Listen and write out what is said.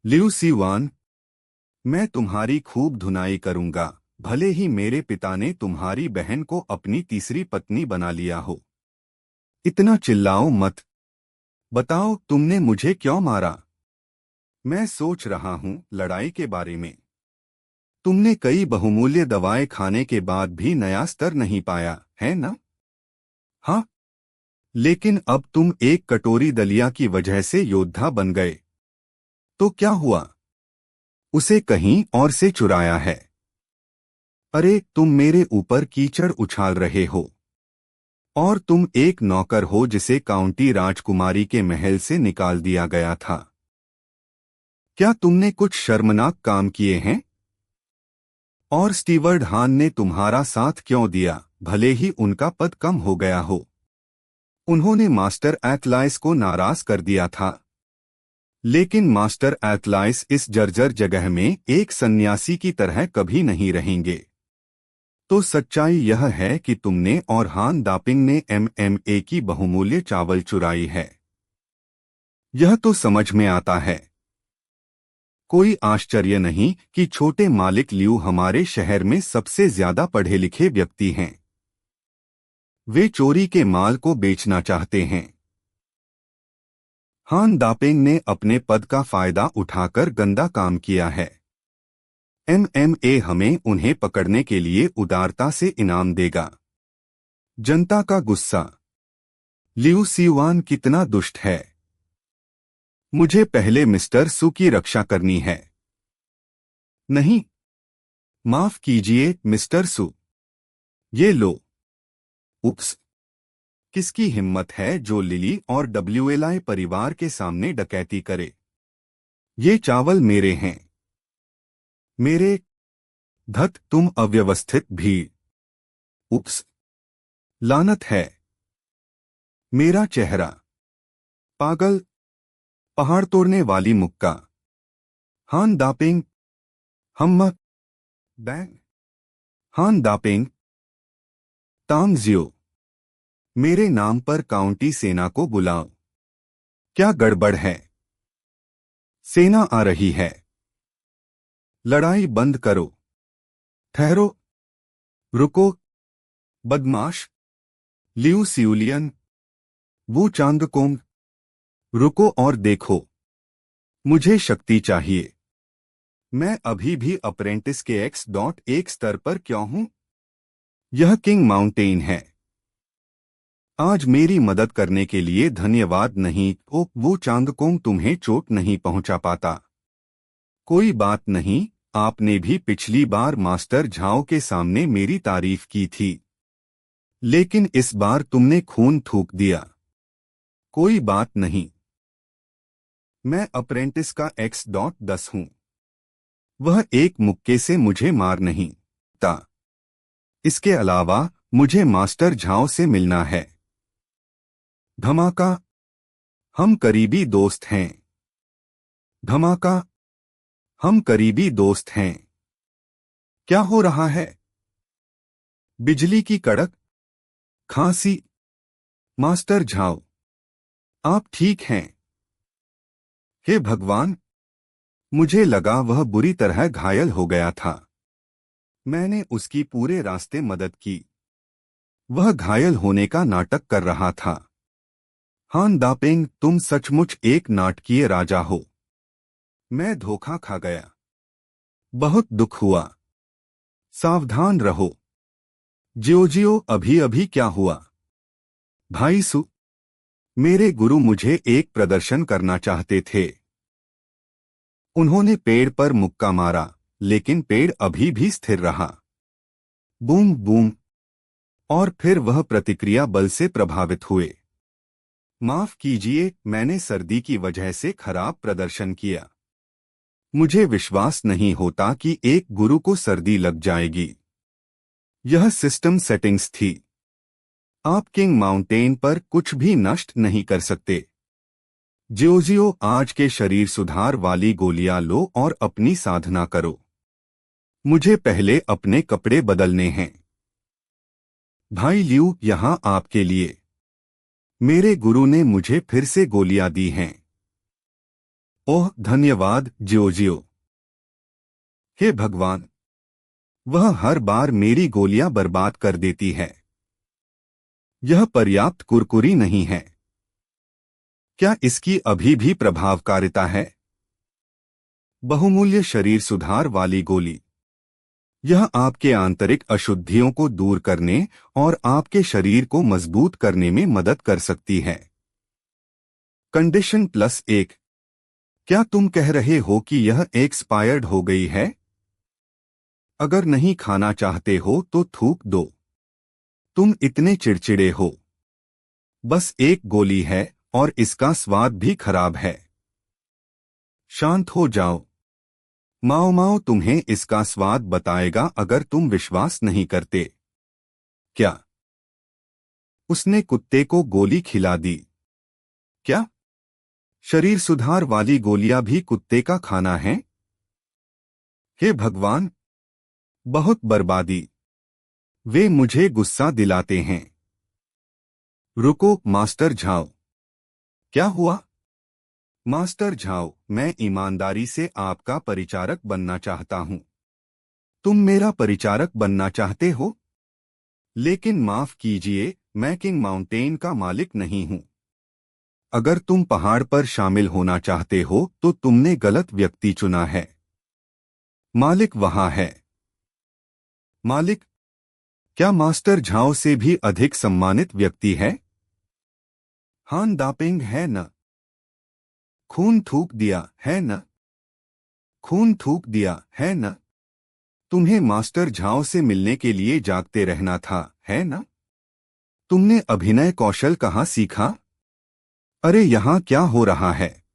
Liu Siwan, मैं तुम्हारी खूब धुनाई करूंगा, भले ही मेरे पिता ने तुम्हारी बहन को अपनी तीसरी पत्नी बना लिया हो। इतना चिल्लाओ मत। बताओ तुमने मुझे क्यों मारा? मैं सोच रहा हूं लड़ाई के बारे में। तुमने कई बहुमूल्य दवाएं खाने के बाद भी नया स्तर नहीं पाया, है ना? हाँ। लेकिन अब तुम एक कटोरी दलिया की वजह से योद्धा बन गए। तो क्या हुआ? उसे कहीं और से चुराया है। अरे तुम मेरे ऊपर कीचड़ उछाल रहे हो। और तुम एक नौकर हो जिसे काउंटी राजकुमारी के महल से निकाल दिया गया था। क्या तुमने कुछ शर्मनाक काम किए हैं? और स्टीवर्ड हान ने तुम्हारा साथ क्यों दिया, भले ही उनका पद कम हो गया हो? उन्होंने मास्टर एथलाइस को नाराज कर दिया था। लेकिन मास्टर एथलाइस इस जर्जर जगह में एक सन्यासी की तरह कभी नहीं रहेंगे। तो सच्चाई यह है कि तुमने और हान दापिंग ने MMA की बहुमूल्य चावल चुराई है। यह तो समझ में आता है। कोई आश्चर्य नहीं कि छोटे मालिक लियू हमारे शहर में सबसे ज्यादा पढ़े लिखे व्यक्ति हैं। वे चोरी के माल को बेचना चाहते हैं। हान दापिंग ने अपने पद का फायदा उठाकर गंदा काम किया है। MMA हमें उन्हें पकड़ने के लिए उदारता से इनाम देगा। जनता का गुस्सा। लियू सीवान कितना दुष्ट है। मुझे पहले मिस्टर सू की रक्षा करनी है। नहीं। माफ कीजिए मिस्टर सू। ये लो। उप्स। किसकी हिम्मत है जो लिली और WLI परिवार के सामने डकैती करे? ये चावल मेरे हैं। मेरे। धत तुम अव्यवस्थित भीड़। उप्स। लानत है। मेरा चेहरा। पागल। पहाड़ तोड़ने वाली मुक्का। हान दापिंग। हम। बैंग। हान दापिंग। तांगजियो। मेरे नाम पर काउंटी सेना को बुलाओ। क्या गड़बड़ है? सेना आ रही है। लड़ाई बंद करो। ठहरो। रुको। बदमाश। लियू सिउलियन। वो चांदकोंग। रुको और देखो। मुझे शक्ति चाहिए। मैं अभी भी अप्रेंटिस के X.1 स्तर पर क्यों हूं? यह किंग माउंटेन है। आज मेरी मदद करने के लिए धन्यवाद नहीं। वो चांदकोंग तुम्हें चोट नहीं पहुंचा पाता। कोई बात नहीं, आपने भी पिछली बार मास्टर झाओ के सामने मेरी तारीफ की थी। लेकिन इस बार तुमने खून थूक दिया। कोई बात नहीं। मैं अप्रेंटिस का X.10 हूं। वह एक मुक्के से मुझे मार नहीं ता। इसके अलावा मुझे मास्टर झाओ से मिलना है। धमाका। हम करीबी दोस्त हैं। धमाका। हम करीबी दोस्त हैं। क्या हो रहा है? बिजली की कड़क। खांसी। Master Zhao. आप ठीक हैं? हे भगवान। मुझे लगा वह बुरी तरह घायल हो गया था। मैंने उसकी पूरे रास्ते मदद की। वह घायल होने का नाटक कर रहा था। हान दापिंग, तुम सचमुच एक नाटकीय राजा हो। मैं धोखा खा गया। बहुत दुख हुआ। सावधान रहो। जियो अभी अभी क्या हुआ? भाई सु। मेरे गुरु मुझे एक प्रदर्शन करना चाहते थे। उन्होंने पेड़ पर मुक्का मारा, लेकिन पेड़ अभी भी स्थिर रहा। Boom boom. और फिर वह प्रतिक्रिया बल से प्रभावित हुए। माफ कीजिए, मैंने सर्दी की वजह से खराब प्रदर्शन किया। मुझे विश्वास नहीं होता कि एक गुरु को सर्दी लग जाएगी। यह सिस्टम सेटिंग्स थी। आप किंग माउंटेन पर कुछ भी नष्ट नहीं कर सकते। जियो आज के शरीर सुधार वाली गोलियां लो और अपनी साधना करो। मुझे पहले अपने कपड़े बदलने हैं। भाई लियू, यहां आपके लिए। मेरे गुरु ने मुझे फिर से गोलियां दी हैं। ओह धन्यवाद जियोजियो। हे भगवान, वह हर बार मेरी गोलियां बर्बाद कर देती है। यह पर्याप्त कुरकुरी नहीं है। क्या इसकी अभी भी प्रभावकारिता है? बहुमूल्य शरीर सुधार वाली गोली। यह आपके आंतरिक अशुद्धियों को दूर करने और आपके शरीर को मजबूत करने में मदद कर सकती है। कंडीशन +1। क्या तुम कह रहे हो कि यह एक्सपायर्ड हो गई है? अगर नहीं खाना चाहते हो तो थूक दो। तुम इतने चिड़चिड़े हो। बस एक गोली है और इसका स्वाद भी खराब है। शांत हो जाओ। माओ माओ तुम्हें इसका स्वाद बताएगा अगर तुम विश्वास नहीं करते। क्या? उसने कुत्ते को गोली खिला दी। क्या? शरीर सुधार वाली गोलियां भी कुत्ते का खाना है? हे भगवान, बहुत बर्बादी। वे मुझे गुस्सा दिलाते हैं। रुको मास्टर झाओ। क्या हुआ? मास्टर झाओ, मैं ईमानदारी से आपका परिचारक बनना चाहता हूं। तुम मेरा परिचारक बनना चाहते हो? लेकिन माफ कीजिए, मैं किंग माउंटेन का मालिक नहीं हूं। अगर तुम पहाड़ पर शामिल होना चाहते हो तो तुमने गलत व्यक्ति चुना है। मालिक वहां है। मालिक? क्या मास्टर झाओ से भी अधिक सम्मानित व्यक्ति है? हान दापिंग है न? खून थूक दिया है न? खून थूक दिया है न? तुम्हें मास्टर झाओ से मिलने के लिए जागते रहना था, है न? तुमने अभिनय कौशल कहाँ सीखा? अरे यहाँ क्या हो रहा है?